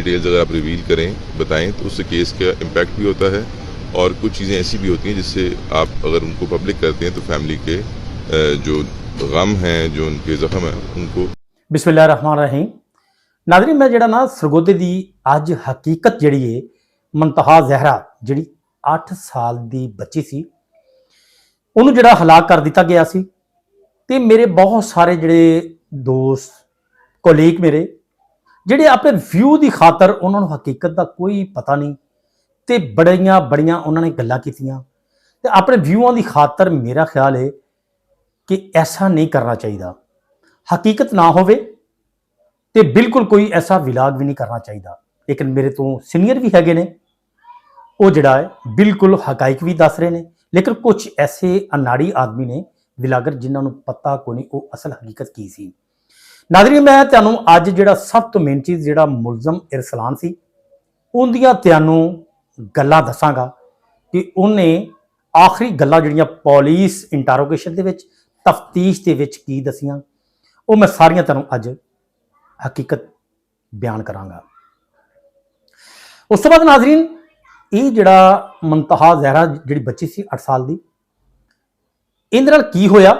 Details अगर आप reveal करें, बताएं, तो उससे केस का इम्पैक्ट भी होता है और कुछ चीज़ें ऐसी भी होती हैं जिससे आप अगर उनको पब्लिक करते हैं तो फैमिली के जो गम हैं, जो उनके ज़ख्म हैं, उनको। बिस्मिल्लाहिर्रहमानिर्रहीम। नाज़रीन, मैं ਜਿਹੜਾ ਨਾ ਸਰਗੋਦੇ ਦੀ ਅੱਜ ਹਕੀਕਤ ਜਿਹੜੀ ਏ ਮੁੰਤਹਾ ਜ਼ਹਿਰਾ ਜਿਹੜੀ 8 ਸਾਲ ਦੀ ਬੱਚੀ ਸੀ, ਉਹਨੂੰ ਜਿਹੜਾ ਹਲਾਕ ਕਰ ਦਿੱਤਾ ਗਿਆ ਸੀ ਤੇ ਮੇਰੇ ਬਹੁਤ ਸਾਰੇ ਜਿਹੜੇ ਦੋਸਤ ਕੋਲੀਗ ਮੇਰੇ ਜਿਹੜੇ ਆਪਣੇ ਵਿਊ ਦੀ ਖਾਤਰ ਉਹਨਾਂ ਨੂੰ ਹਕੀਕਤ ਦਾ ਕੋਈ ਪਤਾ ਨਹੀਂ ਤੇ ਬੜੀਆਂ ਉਹਨਾਂ ਨੇ ਗੱਲਾਂ ਕੀਤੀਆਂ ਤੇ ਆਪਣੇ ਵਿਊਆਂ ਦੀ ਖਾਤਰ ਮੇਰਾ ਖਿਆਲ ਹੈ ਕਿ ਐਸਾ ਨਹੀਂ ਕਰਨਾ ਚਾਹੀਦਾ। ਹਕੀਕਤ ਨਾ ਹੋਵੇ ਤੇ ਬਿਲਕੁਲ ਕੋਈ ਐਸਾ ਵਿਲਾਗ ਵੀ ਨਹੀਂ ਕਰਨਾ ਚਾਹੀਦਾ। ਲੇਕਿਨ ਮੇਰੇ ਤੋਂ ਸੀਨੀਅਰ ਵੀ ਹੈਗੇ ਨੇ, ਉਹ ਜਿਹੜਾ ਹੈ ਬਿਲਕੁਲ ਹਕਾਇਕ ਵੀ ਦੱਸ ਰਹੇ ਨੇ, ਲੇਕਿਨ ਕੁਝ ਐਸੇ ਅਨਾੜੀ ਆਦਮੀ ਨੇ ਵਿਲਾਗਰ ਜਿਨ੍ਹਾਂ ਨੂੰ ਪਤਾ ਕੋਈ ਨਹੀਂ ਉਹ ਅਸਲ ਹਕੀਕਤ ਕੀ ਸੀ। ਨਾਜ਼ਰੀਨ, ਮੈਂ ਤੁਹਾਨੂੰ ਅੱਜ ਜਿਹੜਾ ਸਭ ਤੋਂ ਮੇਨ ਚੀਜ਼ ਜਿਹੜਾ ਮੁਲਜ਼ਮ ਇਰਸਲਾਨ ਸੀ ਉਹਦੀਆਂ ਤੁਹਾਨੂੰ ਗੱਲਾਂ ਦੱਸਾਂਗਾ ਕਿ ਉਹਨੇ ਆਖਰੀ ਗੱਲਾਂ ਜਿਹੜੀਆਂ ਪੁਲਿਸ ਇੰਟਰੋਗੇਸ਼ਨ ਦੇ ਵਿੱਚ ਤਫਤੀਸ਼ ਦੇ ਵਿੱਚ ਕੀ ਦਸੀਆਂ, ਉਹ ਮੈਂ ਸਾਰੀਆਂ ਤੁਹਾਨੂੰ ਅੱਜ ਹਕੀਕਤ ਬਿਆਨ ਕਰਾਂਗਾ। ਉਸ ਤੋਂ ਬਾਅਦ ਨਾਜ਼ਰੀਨ, ਇਹ ਜਿਹੜਾ ਮੁੰਤਹਾ ਜ਼ਹਿਰਾ ਜਿਹੜੀ ਬੱਚੀ ਸੀ 8 ਸਾਲ ਦੀ, ਇਹਦੇ ਨਾਲ ਕੀ ਹੋਇਆ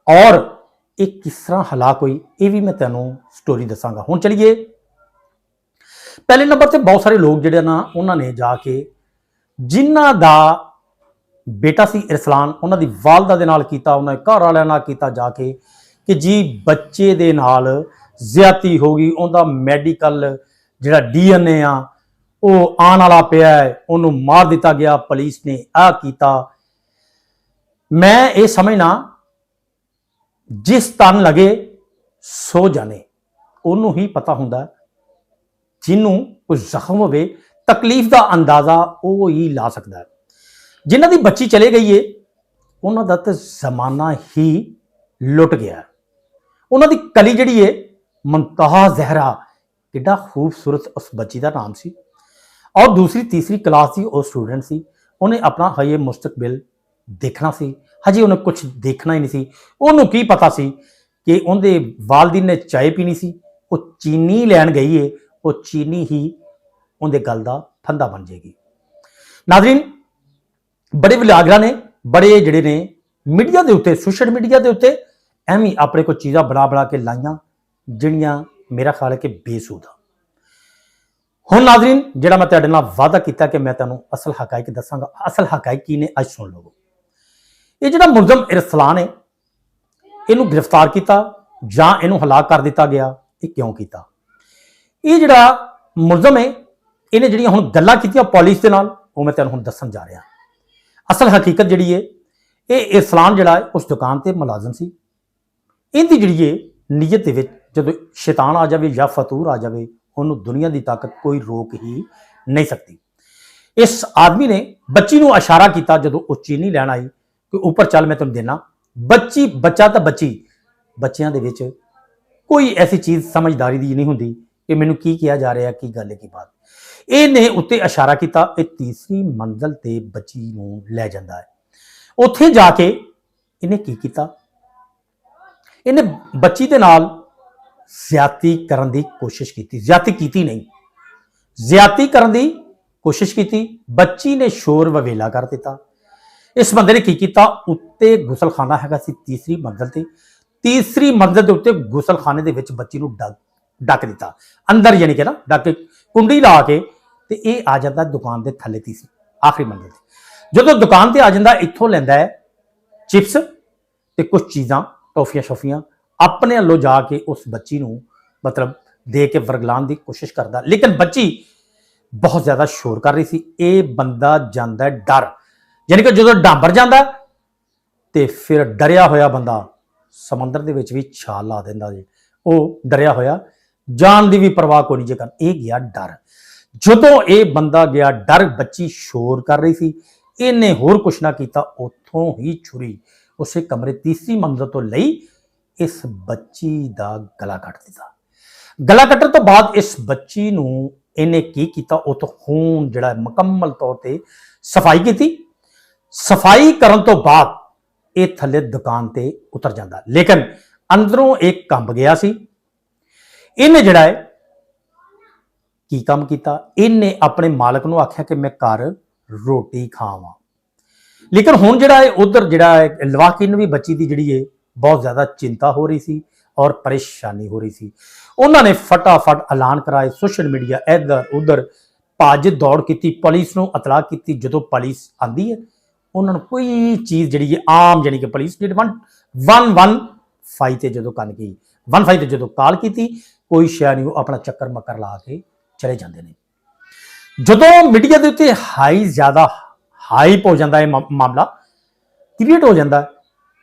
ਔਰ ਇਹ ਕਿਸ ਤਰ੍ਹਾਂ ਹਲਾਕ ਹੋਈ, ਇਹ ਵੀ ਮੈਂ ਤੁਹਾਨੂੰ ਸਟੋਰੀ ਦੱਸਾਂਗਾ। ਹੁਣ ਚਲੀਏ, ਪਹਿਲੇ ਨੰਬਰ ਤੇ ਬਹੁਤ ਸਾਰੇ ਲੋਕ ਜਿਹੜੇ ਨਾ ਉਹਨਾਂ ਨੇ ਜਾ ਕੇ ਜਿਨ੍ਹਾਂ ਦਾ ਬੇਟਾ ਸੀ ਇਰਸਲਾਨ, ਉਹਨਾਂ ਦੀ ਵਾਲਦਾ ਦੇ ਨਾਲ ਕੀਤਾ, ਉਹਨਾਂ ਦੇ ਘਰ ਵਾਲਿਆਂ ਨਾਲ ਕੀਤਾ ਜਾ ਕੇ ਕਿ ਜੀ ਬੱਚੇ ਦੇ ਨਾਲ ਜ਼ਿਆਦਤੀ ਹੋ ਗਈ, ਉਹਦਾ ਮੈਡੀਕਲ ਜਿਹੜਾ DNA ਆ ਉਹ ਆਉਣ ਵਾਲਾ ਪਿਆ ਹੈ, ਉਹਨੂੰ ਮਾਰ ਦਿੱਤਾ ਗਿਆ, ਪੁਲਿਸ ਨੇ ਆਹ ਕੀਤਾ। ਮੈਂ ਇਹ ਸਮਝਣਾ ਜਿਸ ਤਨ ਲਗੇ ਸੋ ਜਾਣੇ, ਉਹਨੂੰ ਹੀ ਪਤਾ ਹੁੰਦਾ। ਜਿਹਨੂੰ ਕੋਈ ਜ਼ਖਮ ਹੋਵੇ ਤਕਲੀਫ ਦਾ ਅੰਦਾਜ਼ਾ ਉਹ ਹੀ ਲਾ ਸਕਦਾ ਹੈ। ਜਿਨ੍ਹਾਂ ਦੀ ਬੱਚੀ ਚਲੇ ਗਈ ਏ ਉਹਨਾਂ ਦਾ ਤਾਂ ਜ਼ਮਾਨਾ ਹੀ ਲੁੱਟ ਗਿਆ। ਉਹਨਾਂ ਦੀ ਕਲੀ ਜਿਹੜੀ ਏ ਮੁੰਤਹਾ ਜ਼ਹਿਰਾ, ਕਿੱਡਾ ਖੂਬਸੂਰਤ ਉਸ ਬੱਚੀ ਦਾ ਨਾਮ ਸੀ ਔਰ ਦੂਸਰੀ ਤੀਸਰੀ ਕਲਾਸ ਦੀ ਉਹ ਸਟੂਡੈਂਟ ਸੀ। ਉਹਨੇ ਆਪਣਾ ਹਜੇ ਮੁਸਤਕਬਲ ਦੇਖਣਾ ਸੀ, ਹਜੇ ਉਹਨੇ ਕੁਝ ਦੇਖਣਾ ਹੀ ਨਹੀਂ ਸੀ। ਉਹਨੂੰ ਕੀ ਪਤਾ ਸੀ ਕਿ ਉਹਦੇ ਵਾਲਦੀਨ ਨੇ ਚਾਹ ਪੀਣੀ ਸੀ, ਉਹ ਚੀਨੀ ਲੈਣ ਗਈ ਏ, ਉਹ ਚੀਨੀ ਹੀ ਉਹਦੇ ਗੱਲ ਦਾ ਫੰਦਾ ਬਣ ਜਾਏਗੀ। ਨਾਜ਼ਰੀਨ, ਬੜੇ ਵਿਲਾਗਰਾਂ ਨੇ, ਬੜੇ ਜਿਹੜੇ ਨੇ ਮੀਡੀਆ ਦੇ ਉੱਤੇ, ਸੋਸ਼ਲ ਮੀਡੀਆ ਦੇ ਉੱਤੇ ਐਵੇਂ ਆਪਣੇ ਕੋਲ ਚੀਜ਼ਾਂ ਬਣਾ ਕੇ ਲਾਈਆਂ ਜਿਹੜੀਆਂ ਮੇਰਾ ਖਿਆਲ ਹੈ ਕਿ ਬੇਸੂਦ ਆ। ਹੁਣ ਨਾਜ਼ਰੀਨ, ਜਿਹੜਾ ਮੈਂ ਤੁਹਾਡੇ ਨਾਲ ਵਾਅਦਾ ਕੀਤਾ ਕਿ ਮੈਂ ਤੁਹਾਨੂੰ ਅਸਲ ਹਕਾਇਕ ਦੱਸਾਂਗਾ, ਅਸਲ ਹਕਾਇਕ ਕੀ ਨੇ ਅੱਜ ਸੁਣ ਲਵੋ। ਇਹ ਜਿਹੜਾ ਮੁਲਜ਼ਮ ਇਰਸਲਾਨ ਹੈ, ਇਹਨੂੰ ਗ੍ਰਿਫਤਾਰ ਕੀਤਾ ਜਾਂ ਇਹਨੂੰ ਹਲਾਕ ਕਰ ਦਿੱਤਾ ਗਿਆ, ਇਹ ਕਿਉਂ ਕੀਤਾ? ਇਹ ਜਿਹੜਾ ਮੁਲਜ਼ਮ ਹੈ, ਇਹਨੇ ਜਿਹੜੀਆਂ ਹੁਣ ਗੱਲਾਂ ਕੀਤੀਆਂ ਪੁਲਿਸ ਦੇ ਨਾਲ, ਉਹ ਮੈਂ ਤੁਹਾਨੂੰ ਹੁਣ ਦੱਸਣ ਜਾ ਰਿਹਾ। ਅਸਲ ਹਕੀਕਤ ਜਿਹੜੀ ਹੈ, ਇਹ ਇਰਸਲਾਨ ਜਿਹੜਾ ਹੈ ਉਸ ਦੁਕਾਨ ਤੇ ਮੁਲਾਜ਼ਮ ਸੀ। ਇਹਦੀ ਜਿਹੜੀ ਹੈ ਨੀਅਤ ਦੇ ਵਿੱਚ ਜਦੋਂ ਸ਼ੈਤਾਨ ਆ ਜਾਵੇ ਜਾਂ ਫਤੂਰ ਆ ਜਾਵੇ, ਉਹਨੂੰ ਦੁਨੀਆ ਦੀ ਤਾਕਤ ਕੋਈ ਰੋਕ ਹੀ ਨਹੀਂ ਸਕਦੀ। ਇਸ ਆਦਮੀ ਨੇ ਬੱਚੀ ਨੂੰ ਇਸ਼ਾਰਾ ਕੀਤਾ ਜਦੋਂ ਉਹ ਚੀਨੀ ਲੈਣ ਆਈ ਕਿ ਉੱਪਰ ਚੱਲ, ਮੈਂ ਤੈਨੂੰ ਦੇਣਾ। ਬੱਚਾ ਤਾਂ ਬੱਚਿਆਂ ਦੇ ਵਿੱਚ ਕੋਈ ਐਸੀ ਚੀਜ਼ ਸਮਝਦਾਰੀ ਦੀ ਨਹੀਂ ਹੁੰਦੀ ਕਿ ਮੈਨੂੰ ਕੀ ਕਿਹਾ ਜਾ ਰਿਹਾ, ਕੀ ਗੱਲ ਹੈ, ਕੀ ਬਾਤ। ਇਹਨੇ ਉੱਤੇ ਇਸ਼ਾਰਾ ਕੀਤਾ, ਇਹ ਤੀਸਰੀ ਮੰਜ਼ਲ ਤੇ ਬੱਚੀ ਨੂੰ ਲੈ ਜਾਂਦਾ ਹੈ। ਉੱਥੇ ਜਾ ਕੇ ਇਹਨੇ ਕੀ ਕੀਤਾ, ਇਹਨੇ ਬੱਚੀ ਦੇ ਨਾਲ ਜ਼ਿਆਦਤੀ ਕਰਨ ਦੀ ਕੋਸ਼ਿਸ਼ ਕੀਤੀ। ਜ਼ਿਆਦਤੀ ਕੀਤੀ ਨਹੀਂ, ਜ਼ਿਆਦਤੀ ਕਰਨ ਦੀ ਕੋਸ਼ਿਸ਼ ਕੀਤੀ। ਬੱਚੀ ਨੇ ਸ਼ੋਰ ਵਵੇਲਾ ਕਰ ਦਿੱਤਾ। ਇਸ ਬੰਦੇ ਨੇ ਕੀ ਕੀਤਾ, ਉੱਤੇ ਗੁਸਲਖਾਨਾ ਹੈਗਾ ਸੀ ਤੀਸਰੀ ਮੰਜ਼ਲ ਤੇ, ਤੀਸਰੀ ਮੰਜ਼ਲ ਦੇ ਉੱਤੇ ਗੁਸਲਖਾਨੇ ਦੇ ਵਿੱਚ ਬੱਚੀ ਨੂੰ ਡੱਕ ਦਿੱਤਾ ਅੰਦਰ, ਯਾਨੀ ਕਿ ਨਾ ਡੱਕ ਕੇ ਕੁੰਡੀ ਲਾ ਕੇ, ਤੇ ਇਹ ਆ ਜਾਂਦਾ ਦੁਕਾਨ ਦੇ ਥੱਲੇ ਤੀਸਰੀ ਆਖਰੀ ਮੰਜ਼ਲ ਤੇ। ਜਦੋਂ ਦੁਕਾਨ ਤੇ ਆ ਜਾਂਦਾ, ਇੱਥੋਂ ਲੈਂਦਾ ਹੈ ਚਿਪਸ ਤੇ ਕੁਝ ਚੀਜ਼ਾਂ, ਟੌਫੀਆਂ ਸ਼ੌਫੀਆਂ, ਆਪਣੇ ਵੱਲੋਂ ਜਾ ਕੇ ਉਸ ਬੱਚੀ ਨੂੰ ਮਤਲਬ ਦੇ ਕੇ ਵਰਗਲਾਉਣ ਦੀ ਕੋਸ਼ਿਸ਼ ਕਰਦਾ। ਲੇਕਿਨ ਬੱਚੀ ਬਹੁਤ ਜ਼ਿਆਦਾ ਸ਼ੋਰ ਕਰ ਰਹੀ ਸੀ। ਇਹ ਬੰਦਾ ਜਾਂਦਾ ਡਰ, ਯਾਨੀ ਕਿ ਜਦੋਂ ਡਾਂਬਰ ਜਾਂਦਾ ਤੇ ਫਿਰ ਡਰਿਆ ਹੋਇਆ ਬੰਦਾ ਸਮੁੰਦਰ ਦੇ ਵਿੱਚ ਵੀ ਛਾਲ ਲਾ ਦਿੰਦਾ ਜੀ। ਉਹ ਡਰਿਆ ਹੋਇਆ, ਜਾਨ ਦੀ ਵੀ ਪਰਵਾਹ ਕੋਈ ਨਹੀਂ ਜੇ ਕਰ। ਇਹ ਗਿਆ ਡਰ। ਜਦੋਂ ਇਹ ਬੰਦਾ ਗਿਆ ਡਰ, ਬੱਚੀ ਸ਼ੋਰ ਕਰ ਰਹੀ ਸੀ, ਇਹਨੇ ਹੋਰ ਕੁਛ ਨਾ ਕੀਤਾ, ਉੱਥੋਂ ਹੀ ਛੁਰੀ ਉਸੇ ਕਮਰੇ ਤੀਸਰੀ ਮੰਜ਼ਲ ਤੋਂ ਲਈ, ਇਸ ਬੱਚੀ ਦਾ ਗਲਾ ਕੱਟ ਦਿੱਤਾ। ਗਲਾ ਕੱਟਣ ਤੋਂ ਬਾਅਦ ਇਸ ਬੱਚੀ ਨੂੰ ਇਹਨੇ ਕੀ ਕੀਤਾ, ਉਹ ਤੋਂ ਖੂਨ ਜਿਹੜਾ ਮੁਕੰਮਲ ਤੌਰ ਤੇ ਸਫਾਈ ਕੀਤੀ। ਸਫਾਈ ਕਰਨ ਤੋਂ ਬਾਅਦ ਇਹ ਥੱਲੇ ਦੁਕਾਨ ਤੇ ਉਤਰ ਜਾਂਦਾ, ਲੇਕਿਨ ਅੰਦਰੋਂ ਇੱਕ ਕੰਬ ਗਿਆ ਸੀ। ਇਹਨੇ ਜਿਹੜਾ ਹੈ ਕੀ ਕੰਮ ਕੀਤਾ, ਇਹਨੇ ਆਪਣੇ ਮਾਲਕ ਨੂੰ ਆਖਿਆ ਕਿ ਮੈਂ ਘਰ ਰੋਟੀ ਖਾਵਾਂ। ਲੇਕਿਨ ਹੁਣ ਜਿਹੜਾ ਹੈ ਉਧਰ ਜਿਹੜਾ ਹੈ ਲਵਾਕੀ ਨੂੰ ਵੀ ਬੱਚੀ ਦੀ ਜਿਹੜੀ ਹੈ ਬਹੁਤ ਜ਼ਿਆਦਾ ਚਿੰਤਾ ਹੋ ਰਹੀ ਸੀ ਔਰ ਪਰੇਸ਼ਾਨੀ ਹੋ ਰਹੀ ਸੀ। ਉਹਨਾਂ ਨੇ ਫਟਾਫਟ ਐਲਾਨ ਕਰਾਏ, ਸੋਸ਼ਲ ਮੀਡੀਆ ਇੱਧਰ ਉੱਧਰ ਭੱਜ ਦੌੜ ਕੀਤੀ, ਪੁਲਿਸ ਨੂੰ ਇਤਲਾਹ ਕੀਤੀ। ਜਦੋਂ ਪੁਲਿਸ ਆਂਦੀ ਹੈ ਉਹਨਾਂ ਨੂੰ ਕੋਈ ਚੀਜ਼ ਜਿਹੜੀ ਹੈ ਆਮ ਜਾਨੀ ਕਿ ਪੁਲਿਸ ਜਿਹੜੀ 115 ਤੇ ਜਦੋਂ ਕੰਨ ਗਈ 15 ਤੇ ਜਦੋਂ ਕਾਲ ਕੀਤੀ, ਕੋਈ ਸ਼ੈ ਨਹੀਂ, ਉਹ ਆਪਣਾ ਚੱਕਰ ਮੱਕਰ ਲਾ ਕੇ ਚਲੇ ਜਾਂਦੇ ਨੇ। ਜਦੋਂ ਮੀਡੀਆ ਦੇ ਉੱਤੇ ਜ਼ਿਆਦਾ ਹਾਈਪ ਹੋ ਜਾਂਦਾ ਹੈ, ਮਾਮਲਾ ਕ੍ਰੀਏਟ ਹੋ ਜਾਂਦਾ,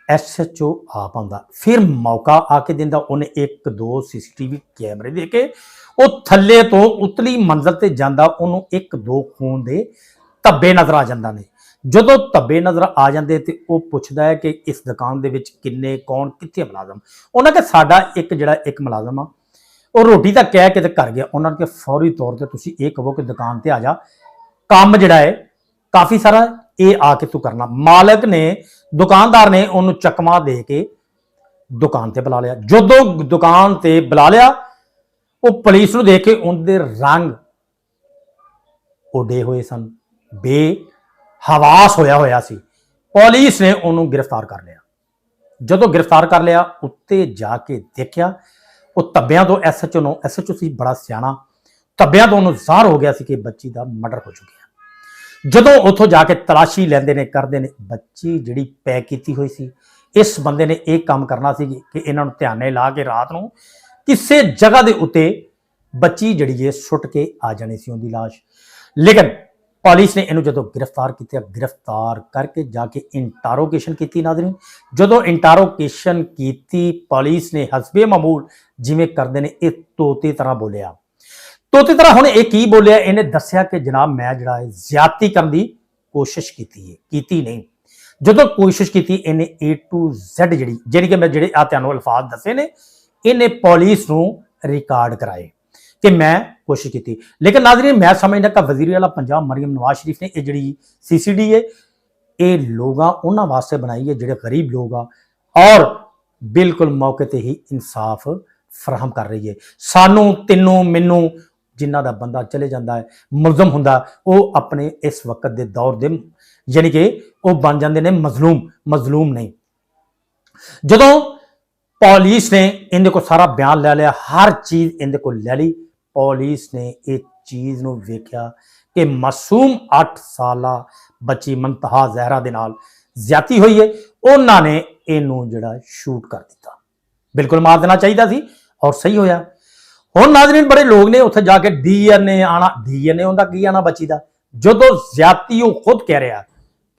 SHO ਆਪ ਆਉਂਦਾ, ਫਿਰ ਮੌਕਾ ਆ ਕੇ ਦਿੰਦਾ। ਉਹਨੇ 1-2 CCTV ਕੈਮਰੇ ਦੇ ਕੇ ਉਹ ਥੱਲੇ ਤੋਂ ਉਤਲੀ ਮੰਜ਼ਲ ਤੇ ਜਾਂਦਾ, ਉਹਨੂੰ 1-2 ਖੂਨ ਦੇ ਧੱਬੇ ਨਜ਼ਰ ਆ ਜਾਂਦਾ ਨੇ। ਜਦੋਂ ਧੱਬੇ ਨਜ਼ਰ ਆ ਜਾਂਦੇ ਤੇ ਉਹ ਪੁੱਛਦਾ ਹੈ ਕਿ ਇਸ ਦੁਕਾਨ ਦੇ ਵਿੱਚ ਕਿੰਨੇ, ਕੌਣ, ਕਿੱਥੇ ਮੁਲਾਜ਼ਮ। ਉਹਨਾਂ ਕਿ ਸਾਡਾ ਇੱਕ ਮੁਲਾਜ਼ਮ ਆ, ਉਹ ਰੋਟੀ ਤਾਂ ਕਹਿ ਕੇ ਤੇ ਕਰ ਗਿਆ। ਉਹਨਾਂ ਨੇ ਕਿ ਫੌਰੀ ਤੌਰ ਤੇ ਤੁਸੀਂ ਇਹ ਕਹੋ ਕਿ ਦੁਕਾਨ ਤੇ ਆ ਜਾ, ਕੰਮ ਜਿਹੜਾ ਹੈ ਕਾਫੀ ਸਾਰਾ, ਇਹ ਆ ਕੇ ਤੂੰ ਕਰਨਾ। ਮਾਲਕ ਨੇ, ਦੁਕਾਨਦਾਰ ਨੇ ਉਹਨੂੰ ਚਕਮਾ ਦੇ ਕੇ ਦੁਕਾਨ ਤੇ ਬੁਲਾ ਲਿਆ। ਜਦੋਂ ਦੁਕਾਨ ਤੇ ਬੁਲਾ ਲਿਆ, ਉਹ ਪੁਲਿਸ ਨੂੰ ਦੇਖ ਕੇ ਉਹਦੇ ਰੰਗ ਉੱਡੇ ਹੋਏ ਸਨ, ਬੇਹਵਾਸ ਹੋਇਆ ਸੀ। ਪੁਲਿਸ ਨੇ ਉਹਨੂੰ ਗ੍ਰਿਫਤਾਰ ਕਰ ਲਿਆ। ਜਦੋਂ ਗ੍ਰਿਫਤਾਰ ਕਰ ਲਿਆ, ਉੱਤੇ ਜਾ ਕੇ ਦੇਖਿਆ ਉਹ ਧੱਬਿਆਂ ਤੋਂ SHO ਸੀ ਬੜਾ ਸਿਆਣਾ, ਧੱਬਿਆਂ ਤੋਂ ਉਹਨੂੰ ਜ਼ਾਹਰ ਹੋ ਗਿਆ ਸੀ ਕਿ ਬੱਚੀ ਦਾ ਮਰਡਰ ਹੋ ਚੁੱਕਿਆ। ਜਦੋਂ ਉੱਥੋਂ ਜਾ ਕੇ ਤਲਾਸ਼ੀ ਲੈਂਦੇ ਨੇ, ਕਰਦੇ ਨੇ, ਬੱਚੀ ਜਿਹੜੀ ਪੈਕ ਕੀਤੀ ਹੋਈ ਸੀ, ਇਸ ਬੰਦੇ ਨੇ ਇਹ ਕੰਮ ਕਰਨਾ ਸੀ ਕਿ ਇਹਨਾਂ ਨੂੰ ਧਿਆਨੇ ਲਾ ਕੇ ਰਾਤ ਨੂੰ ਕਿਸੇ ਜਗ੍ਹਾ ਦੇ ਉੱਤੇ ਬੱਚੀ ਜਿਹੜੀ ਹੈ ਸੁੱਟ ਕੇ ਆ ਜਾਣੀ ਸੀ ਉਹਦੀ ਲਾਸ਼। ਲੇਕਿਨ ਪੁਲਿਸ ਨੇ ਇਹਨੂੰ ਜਦੋਂ ਗ੍ਰਿਫਤਾਰ ਕੀਤਾ, ਗ੍ਰਿਫਤਾਰ ਕਰਕੇ ਜਾ ਕੇ ਇੰਟਰੋਗੇਸ਼ਨ ਕੀਤੀ। ਨਾਜ਼ਰੀਨ, ਜਦੋਂ ਇੰਟਰੋਗੇਸ਼ਨ ਕੀਤੀ, ਪੁਲਿਸ ਨੇ ਹਸਬੇ ਮਾਮੂਲ ਜਿਵੇਂ ਕਰਦੇ ਨੇ ਇਹ ਤੋਤੇ ਤਰ੍ਹਾਂ ਬੋਲਿਆ। ਤੋਤੇ ਤਰ੍ਹਾਂ ਹੁਣ ਇਹ ਕੀ ਬੋਲਿਆ? ਇਹਨੇ ਦੱਸਿਆ ਕਿ ਜਨਾਬ ਮੈਂ ਜਿਹੜਾ ਹੈ ਜ਼ਿਆਦਤੀ ਕਰਨ ਦੀ ਕੋਸ਼ਿਸ਼ ਕੀਤੀ ਨਹੀਂ। ਜਦੋਂ ਕੋਸ਼ਿਸ਼ ਕੀਤੀ, ਇਹਨੇ A to Z ਜਿਹੜੀ ਕਿ ਮੈਂ ਜਿਹੜੇ ਆ ਤੁਹਾਨੂੰ ਅਲਫਾਜ਼ ਦੱਸੇ ਨੇ, ਇਹਨੇ ਪੁਲਿਸ ਨੂੰ ਰਿਕਾਰਡ ਕਰਾਏ ਕਿ ਮੈਂ ਕੋਸ਼ਿਸ਼ ਕੀਤੀ। ਲੇਕਿਨ ਨਾਜ਼ਰੀਨ, ਮੈਂ ਸਮਝਦਾ ਕਿ ਵਜ਼ੀਰ ਆਲਾ ਪੰਜਾਬ ਮਰੀਮ ਨਵਾਜ਼ ਸ਼ਰੀਫ ਨੇ ਇਹ ਜਿਹੜੀ CCD ਹੈ, ਇਹ ਲੋਕਾਂ ਉਹਨਾਂ ਵਾਸਤੇ ਬਣਾਈ ਹੈ ਜਿਹੜੇ ਗਰੀਬ ਲੋਕ ਆ, ਔਰ ਬਿਲਕੁਲ ਮੌਕੇ ਤੇ ਹੀ ਇਨਸਾਫ ਫਰਾਹਮ ਕਰ ਰਹੀ ਹੈ। ਸਾਨੂੰ, ਤੈਨੂੰ, ਮੈਨੂੰ, ਜਿਨ੍ਹਾਂ ਦਾ ਬੰਦਾ ਚਲੇ ਜਾਂਦਾ ਹੈ, ਮੁਲਜ਼ਮ ਹੁੰਦਾ, ਉਹ ਆਪਣੇ ਇਸ ਵਕਤ ਦੇ ਦੌਰ ਦੇ ਯਾਨੀ ਕਿ ਉਹ ਬਣ ਜਾਂਦੇ ਨੇ ਮਜ਼ਲੂਮ ਨਹੀਂ। ਜਦੋਂ ਪੁਲਿਸ ਨੇ ਇਹਦੇ ਕੋਲ ਸਾਰਾ ਬਿਆਨ ਲੈ ਲਿਆ, ਹਰ ਚੀਜ਼ ਇਹਦੇ ਕੋਲ ਲੈ ਲਈ, ਪੁਲਿਸ ਨੇ ਇਹ ਚੀਜ਼ ਨੂੰ ਵੇਖਿਆ ਕਿ ਮਾਸੂਮ 8 ਸਾਲਾ ਬੱਚੀ ਮੁੰਤਹਾ ਜ਼ਹਿਰਾ ਦੇ ਨਾਲ ਜ਼ਿਆਦਤੀ ਹੋਈ ਹੈ। ਉਹਨਾਂ ਨੇ ਇਹਨੂੰ ਜਿਹੜਾ ਸ਼ੂਟ ਕਰ ਦਿੱਤਾ। ਬਿਲਕੁਲ ਮਾਰ ਦੇਣਾ ਚਾਹੀਦਾ ਸੀ ਔਰ ਸਹੀ ਹੋਇਆ। ਹੁਣ ਨਾਜ਼ਰੀਨ, ਬੜੇ ਲੋਕ ਨੇ ਉੱਥੇ ਜਾ ਕੇ DNA ਹੁੰਦਾ, ਕੀ ਆਣਾ ਬੱਚੀ ਦਾ? ਜਦੋਂ ਜ਼ਿਆਦਤੀ ਉਹ ਖੁਦ ਕਹਿ ਰਿਹਾ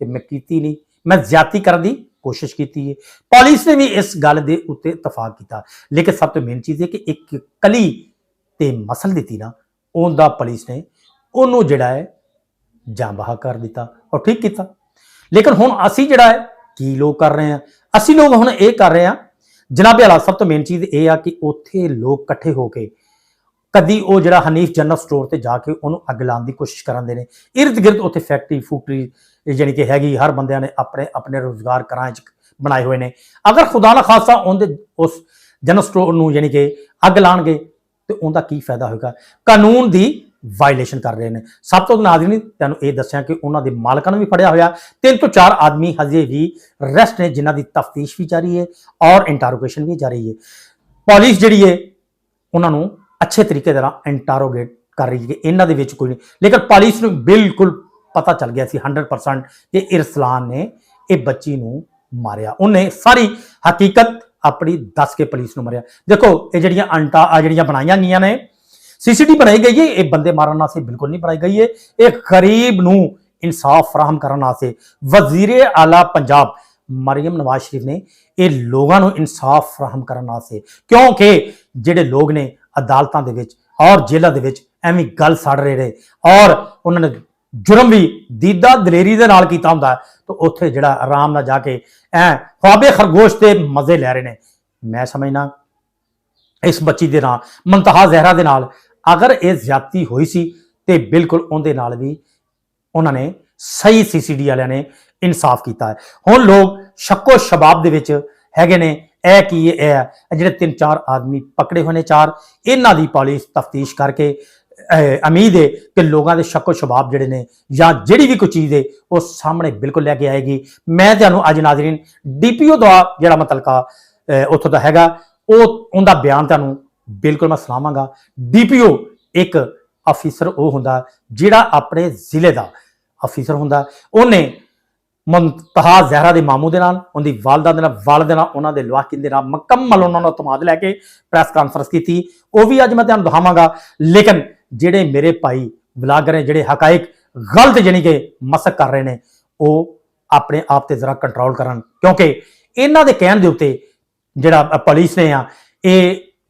ਕਿ ਮੈਂ ਕੀਤੀ ਨਹੀਂ, ਮੈਂ ਜ਼ਿਆਦਤੀ ਕਰਨ ਦੀ ਕੋਸ਼ਿਸ਼ ਕੀਤੀ ਹੈ। ਪੁਲਿਸ ਨੇ ਵੀ ਇਸ ਗੱਲ ਦੇ ਉੱਤੇ ਇਤਫਾਕ ਕੀਤਾ। ਲੇਕਿਨ ਸਭ ਤੋਂ ਮੇਨ ਚੀਜ਼ ਹੈ ਕਿ ਇੱਕ ਕਲੀ ਤੇ ਮਸਲ ਦਿੱਤੀ ਨਾ, ਉਹਦਾ ਪੁਲਿਸ ਨੇ ਉਹਨੂੰ ਜਿਹੜਾ ਹੈ ਜਾਂਬਹਾ ਕਰ ਦਿੱਤਾ ਔਰ ਠੀਕ ਕੀਤਾ। ਲੇਕਿਨ ਹੁਣ ਅਸੀਂ ਜਿਹੜਾ ਹੈ ਕੀ ਲੋਕ ਕਰ ਰਹੇ ਹਾਂ? ਅਸੀਂ ਲੋਕ ਹੁਣ ਇਹ ਕਰ ਰਹੇ ਹਾਂ ਜਨਾਬੇ ਆਲਾ, ਸਭ ਤੋਂ ਮੇਨ ਚੀਜ਼ ਇਹ ਆ ਕਿ ਉੱਥੇ ਲੋਕ ਇਕੱਠੇ ਹੋ ਕੇ ਕਦੀ ਉਹ ਜਿਹੜਾ ਹਨੀਫ ਜਨਰਲ ਸਟੋਰ ਤੇ ਜਾ ਕੇ ਉਹਨੂੰ ਅੱਗ ਲਾਉਣ ਦੀ ਕੋਸ਼ਿਸ਼ ਕਰਦੇ ਨੇ। ਇਰਦ ਗਿਰਦ ਉੱਥੇ ਫੈਕਟਰੀ ਜਾਨੀ ਕਿ ਹੈਗੀ, ਹਰ ਬੰਦਿਆਂ ਨੇ ਆਪਣੇ ਰੋਜ਼ਗਾਰ ਘਰਾਂ 'ਚ ਬਣਾਏ ਹੋਏ ਨੇ। ਅਗਰ ਖੁਦਾ ਨਾ ਖਾਸਾ ਉਹਦੇ ਉਸ ਜਨਰਲ ਸਟੋਰ ਨੂੰ ਯਾਨੀ ਕਿ ਅੱਗ ਲਾਣਗੇ ਤੇ ਉਹਦਾ ਕੀ ਫਾਇਦਾ ਹੋਏਗਾ? ਕਾਨੂੰਨ ਦੀ ਵਾਇਲੇਸ਼ਨ ਕਰ ਰਹੇ ਨੇ। ਸਭ ਤੋਂ ਨਾਜ਼ਰੀਨ, ਤੁਹਾਨੂੰ ਇਹ ਦੱਸਿਆ ਕਿ ਉਹਨਾਂ ਦੇ ਮਾਲਕਾਂ ਨੂੰ ਵੀ ਫੜਿਆ ਹੋਇਆ। 3 ਤੋਂ 4 ਆਦਮੀ ਹਜੇ ਵੀ ਰੈਸਟ ਨੇ, ਜਿਨ੍ਹਾਂ ਦੀ ਤਫਤੀਸ਼ ਵੀ ਜਾਰੀ ਹੈ ਔਰ ਇੰਟਰੋਗੇਸ਼ਨ ਵੀ ਜਾਰੀ ਹੈ। ਪੁਲਿਸ ਜਿਹੜੀ ਹੈ ਉਹਨਾਂ ਨੂੰ ਅੱਛੇ ਤਰੀਕੇ ਨਾਲ ਇੰਟਰੋਗੇਟ ਕਰ ਰਹੀ ਹੈ ਕਿ ਇਹਨਾਂ ਦੇ ਵਿੱਚ ਕੋਈ ਨਹੀਂ। ਲੇਕਿਨ ਪੁਲਿਸ ਨੂੰ ਬਿਲਕੁਲ ਪਤਾ ਚੱਲ ਗਿਆ ਸੀ 100% ਕਿ ਇਰਸਲਾਨ ਨੇ ਇਹ ਬੱਚੀ ਨੂੰ ਮਾਰਿਆ। ਉਹਨੇ ਸਾਰੀ ਹਕੀਕਤ ਆਪਣੀ ਦੱਸ ਕੇ ਪੁਲਿਸ ਨੂੰ ਮਾਰਿਆ। ਦੇਖੋ, ਇਹ ਜਿਹੜੀਆਂ ਬਣਾਈਆਂ ਗਈਆਂ ਨੇ, CCD ਬਣਾਈ ਗਈ ਹੈ, ਇਹ ਬੰਦੇ ਮਾਰਨ ਵਾਸਤੇ ਬਿਲਕੁਲ ਨਹੀਂ ਬਣਾਈ ਗਈ ਹੈ। ਇਹ ਗਰੀਬ ਨੂੰ ਇਨਸਾਫ ਫਰਾਹਮ ਕਰਨ ਵਾਸਤੇ ਵਜ਼ੀਰ ਆਲਾ ਪੰਜਾਬ ਮਰੀਮ ਨਵਾਜ਼ ਸ਼ਰੀਫ ਨੇ ਇਹ ਲੋਕਾਂ ਨੂੰ ਇਨਸਾਫ ਫਰਾਹਮ ਕਰਨ ਵਾਸਤੇ, ਕਿਉਂਕਿ ਜਿਹੜੇ ਲੋਕ ਨੇ ਅਦਾਲਤਾਂ ਦੇ ਵਿੱਚ ਔਰ ਜੇਲ੍ਹਾਂ ਦੇ ਵਿੱਚ ਐਵੇਂ ਗੱਲ ਸੜ ਰਹੇ ਨੇ ਔਰ ਉਹਨਾਂ ਨੇ ਜੁਰਮ ਵੀ ਦੀਦਾ ਦਲੇਰੀ ਦੇ ਨਾਲ ਕੀਤਾ ਹੁੰਦਾ, ਤਾਂ ਉੱਥੇ ਜਿਹੜਾ ਆਰਾਮ ਨਾਲ ਜਾ ਕੇ ਖੁਆਬੇ ਖਰਗੋਸ਼ ਤੇ ਮਜ਼ੇ ਲੈ ਰਹੇ ਨੇ। ਮੈਂ ਸਮਝਣਾ ਇਸ ਬੱਚੀ ਦੇ ਨਾਲ, ਮੁੰਤਹਾ ਜ਼ਹਿਰਾ ਦੇ ਨਾਲ, ਅਗਰ ਇਹ ਜ਼ਿਆਦਤੀ ਹੋਈ ਸੀ ਤੇ ਬਿਲਕੁਲ ਉਹਦੇ ਨਾਲ ਵੀ ਉਹਨਾਂ ਨੇ ਸਹੀ CCD ਵਾਲਿਆਂ ਨੇ ਇਨਸਾਫ ਕੀਤਾ ਹੈ। ਹੁਣ ਲੋਕ ਸ਼ੱਕੋ ਸ਼ਬਾਬ ਦੇ ਵਿੱਚ ਹੈਗੇ ਨੇ, ਇਹ ਕੀ ਇਹ ਜਿਹੜੇ 3-4 ਆਦਮੀ ਪਕੜੇ ਹੋਏ ਨੇ, 4, ਇਹਨਾਂ ਦੀ ਪੁਲਿਸ ਤਫਤੀਸ਼ ਕਰਕੇ उम्मीद है कि लोगों के शक्को शबाब जोड़े ने या जिहड़ी भी कोई चीज़ है वो सामने बिल्कुल लैके आएगी। मैं तुहानूं अज नाज़रीन DPO दा जिहड़ा मतलका उत्थों दा हैगा उनका बयान तुहानूं बिल्कुल मैं सुणावांगा। DPO एक अफिसर वो हुंदा जिहड़ा अपने जिले का अफिसर हुंदा, उन्हें मुंतहा ज़हरा के मामू के नाल उनकी वालदा के नाल वालद के नाल उन्होंने लवाकिन के नाल मुकम्मल उन्होंने तमाद लैके प्रैस कॉन्फ्रेंस की, वो भी अज मैं तुहानूं दिखावांगा। लेकिन जिहड़े मेरे भाई ब्लागर ने जिहड़े हकाइक गलत जानी कि मसक कर रहे हैं वो अपने आप से जरा कंट्रोल करन, क्योंकि इन्हां दे कहण दे उत्ते जिहड़ा पुलिस ने आ ये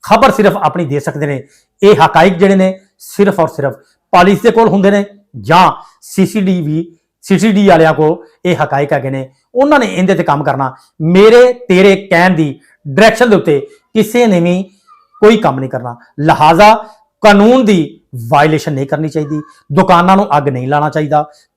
खबर सिर्फ अपनी दे सकते हैं। ये हकाइक जिहड़े ने सिर्फ और सिर्फ पुलिस के कोल हुंदे ने जां CCD वालियां को ये हकाइक है ने, उन्होंने इहदे ते काम करना। मेरे तेरे कहण दी डायरैक्शन दे उत्ते किसी ने भी कोई काम नहीं करना। लिहाजा कानून की वायलेशन नहीं करनी चाहिए, दुकानों को अग नहीं लाना चाहिए,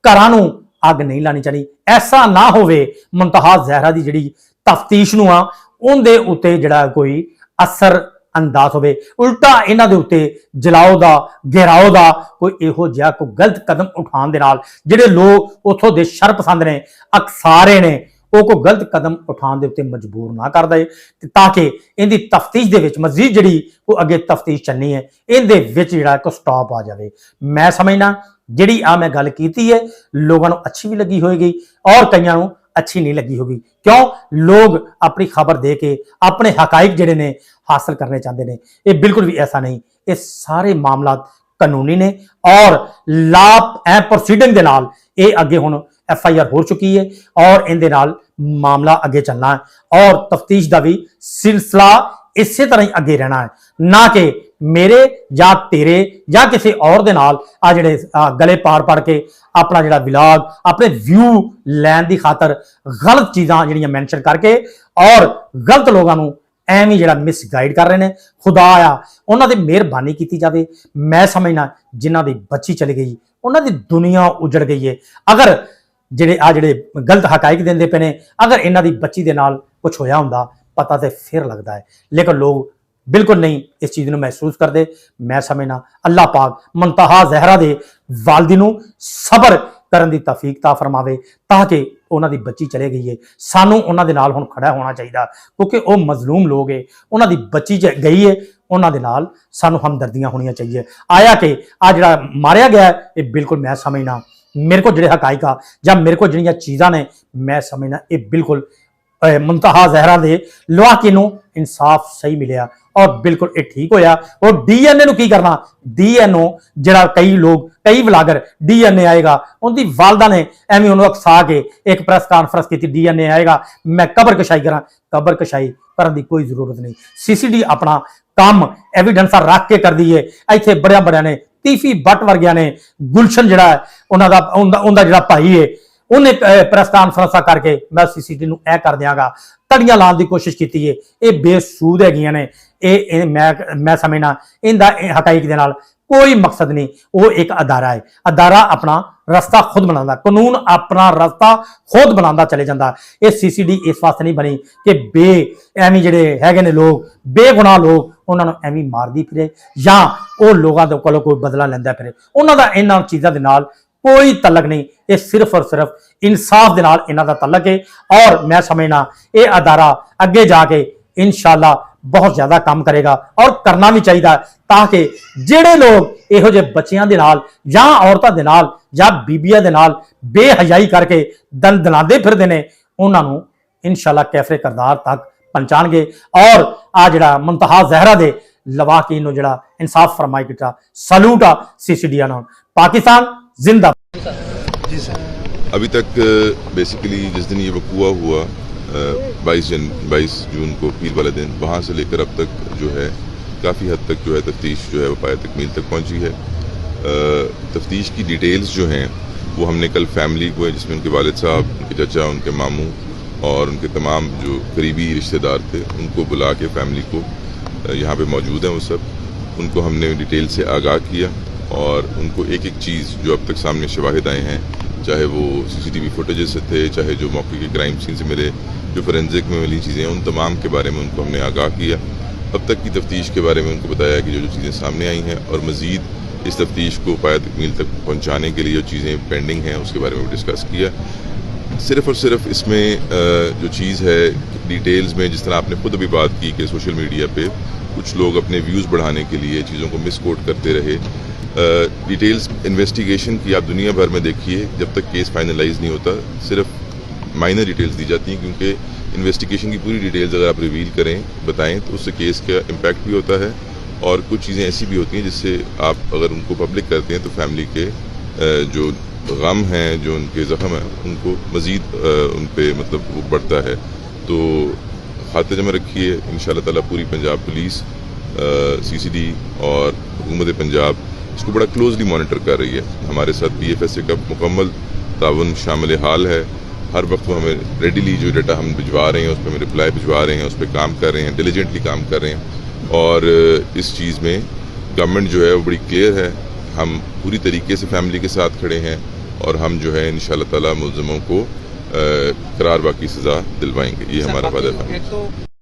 घरां नूं अग नहीं लानी चाहिए। ऐसा ना होवे मुंतहा ज़हरा की जिहड़ी तफ्तीश नूं आ उहदे उत्ते जिहड़ा कोई असर अंदाज होवे, उल्टा इन्हां दे उत्ते जलाओ दा घेराओ दा कोई इहो जिहा कोई गलत कदम उठाउण दे नाल जिहड़े लोग उत्थों दे शरपसंद ने अक्सारे ने वो कोई गलत कदम उठाउण दे उत्ते मजबूर ना कर दे, ताकि इहदी तफ्तीश दे विच मजीद जिहड़ी कोई अगे तफ्तीश चलनी है इहदे विच जिहड़ा कोई स्टॉप आ जाए। मैं समझना जिहड़ी आ मैं गल कीती है लोगों को अच्छी भी लगी होगी और कईयां नूं अच्छी नहीं लगी होगी। क्यों? लोग अपनी खबर दे के अपने हकाइक जिहड़े ने हासिल करने चाहते हैं। ये बिल्कुल भी ऐसा नहीं, ये सारे मामला कानूनी ने और लाभ ए प्रोसीडिंग के नाल ये अगे हुण FIR हो चुकी है और इहदे नाल मामला अगे चलना है और तफ्तीश का भी सिलसिला इसे तरह ही अगे रहना है, ना कि मेरे या तेरे या किसी और दे नाल आ जिहड़े गले पाड़ के अपना जिहड़ा विलाग अपने व्यू लैन की खातर गलत चीज़ां जिहड़ियां मैंशन करके और गलत लोगों को एवं जिहड़ा मिसगाइड कर रहे हैं। खुदा आ उन्हां दी मेहरबानी की जाए। मैं समझना जिन्हां दी बच्ची चली गई उन्हां दी दुनिया उजड़ गई है। अगर जिहड़े आ जिहड़े गलत हकाइक देंदे पे ने अगर इन्हां दी बच्ची दे नाल कुछ होया हुंदा पता तो फिर लगता है, लेकिन लोग बिल्कुल नहीं इस चीज़ को महसूस करते। मैं समझना अल्लाह पाक मुंतहा ज़हरा दे वालिदी नूं सबर करन दी तौफीक ता फरमावे, ताकि उन्हां दी बच्ची चले गई है सानू उन्हां दे नाल हुण खड़ा होना चाहिए, क्योंकि वो मजलूम लोग है। उन्हां दी बच्ची गई है, उन्हां दे नाल सानू हमदर्दियां होनियां चाहिए। आया कि आ जिहड़ा मारिया गया है ये बिल्कुल मैं समझना मेरे को जिहड़े हकाइक आ जां मेरे को जिहड़ियां चीज़ां ने मैं समझना ये बिल्कुल मुंतहा ज़हरा दे लवाकिन नूं इंसाफ सही मिलिया और बिल्कुल ये ठीक होया। और DNA नूं की करना, DNA जिहड़ा कई लोग कई ब्लागर DNA आएगा उनकी वालदा ने एवं उन्होंने अकसा के एक प्रेस कॉन्फ्रेंस की DNA आएगा मैं कबर कशाई करा, कबर कशाई करने की कोई जरूरत नहीं। CCD अपना काम एविडेंसा रख के कर दी है। इत्थे बड़िया बड़िया ने तीफी भट्ट वर्गिया ने गुलशन जिहड़ा उनका जिहड़ा भाई है उन्हें प्रेस कॉन्फ्रेंस करके मैं CCD नूं ऐ कर दियांगा तड़ियां लाने की कोशिश की है। ये बेसूद हैगियां ने, मैं समझना इनका हकाइक दे नाल कोई मकसद नहीं। वो एक अदारा है, अदारा अपना रास्ता खुद बनाता, कानून अपना रास्ता खुद बनाता चले जाता। ये CCD इस वास्ते नहीं बनी कि एवं जिहड़े हैगे ने लोग बेगुनाह लोग उन्होंने एवं मारदी फिरे या वो लोगों के कोलों कोई बदला लैंदा फिरे। उन्हों का इन्हां चीज़ों के नाल कोई तलक नहीं, ये सिर्फ और सिर्फ इंसाफ के नाल इन्हां दा तलक है। और मैं समझना ये अदारा अगे जाके इंशाअल्लाह बहुत ज्यादा काम करेगा और करना भी चाहिए, ताकि जिहड़े लोग इहो जिहे बच्चियां दे नाल या औरतां दे नाल या बीबियां दे नाल बेहयाई करके दंदलांदे फिरदे ने उन्हां नूं इंशाअल्लाह कैफरे करदार तक पहुंचाणगे। और आ जिहड़ा मुंतहा ज़हरा दे लवाकिन नूं जिहड़ा इंसाफ फरमाई किता सलूट आ CCD नूं। पाकिस्तान जिंदा। जी सर, अभी तक बेसिकली जिस दिन ये वकूआ हुआ 22 जून को पीर वाले दिन, वहाँ से लेकर अब तक जो है काफ़ी हद तक जो है तफ्तीश जो है वो पाया तकमील तक पहुँची है। तफ्तीश की डिटेल्स जो हैं वो हमने कल फैमिली को, जिसमें उनके वालिद साहब, उनके चचा, उनके मामू और उनके तमाम जो करीबी रिश्तेदार थे उनको बुला के फैमिली को यहाँ पे मौजूद हैं वो सब, उनको हमने डिटेल से आगाह किया और उनको एक एक चीज़ जो अब तक सामने शवाहिद आए हैं, चाहे वो CCTV फुटेजेस से थे, चाहे जो मौके के क्राइम सीन से मिले, जो फोरेंसिक में मिली चीज़ें, उन तमाम के बारे में उनको हमने आगाह किया। अब तक की तफ्तीश के बारे में उनको बताया कि जो जो चीज़ें सामने आई हैं और मज़ीद इस तफ्तीश को पाया तकमील तक पहुँचाने के लिए जो चीज़ें पेंडिंग हैं उसके बारे में डिस्कस किया। सिर्फ़ और सिर्फ इसमें जो चीज़ है डिटेल्स में, जिस तरह आपने खुद अभी बात की कि सोशल मीडिया पे कुछ लोग अपने व्यूज़ बढ़ाने के लिए चीज़ों को मिसकोट करते रहे। डिटेल्स इन्वेस्टिगेशन की आप दुनिया भर में देखिए, जब तक केस फाइनलाइज नहीं होता सिर्फ माइनर डिटेल्स दी जाती हैं, क्योंकि इन्वेस्टिगेशन की पूरी डिटेल्स अगर आप रिवील करें, बताएं, तो उससे केस का इम्पैक्ट भी होता है और कुछ चीज़ें ऐसी भी होती हैं जिससे आप अगर उनको पब्लिक करते हैं तो फैमिली के जो गम हैं, जो उनके ज़ख्म हैं, उनको मज़ीद उन पर मतलब वो बढ़ता है। तो खातिर जमा रखिए, इंशाअल्लाह ताला पूरी पंजाब पुलिस, CCD और हुकूमत पंजाब इसको बड़ा क्लोजली मॉनिटर कर रही है। हमारे साथ PFSA का मुकम्मल ताउन शामिल हाल है। हर वक्त वो हमें रेडिली जो डाटा हम भिजवा रहे हैं उस पर हमें रिप्लाई भिजवा रहे हैं, उस पर काम कर रहे हैं, डिलीजेंटली काम कर रहे हैं। और इस चीज़ में गवर्नमेंट जो है वो बड़ी क्लियर है। हम पूरी तरीके से फैमिली के साथ खड़े हैं और हम जो है इंशाअल्लाह ताला मुल्ज़िमों को करार वाक़ई सज़ा दिलवाएंगे। ये हमारा वादा है।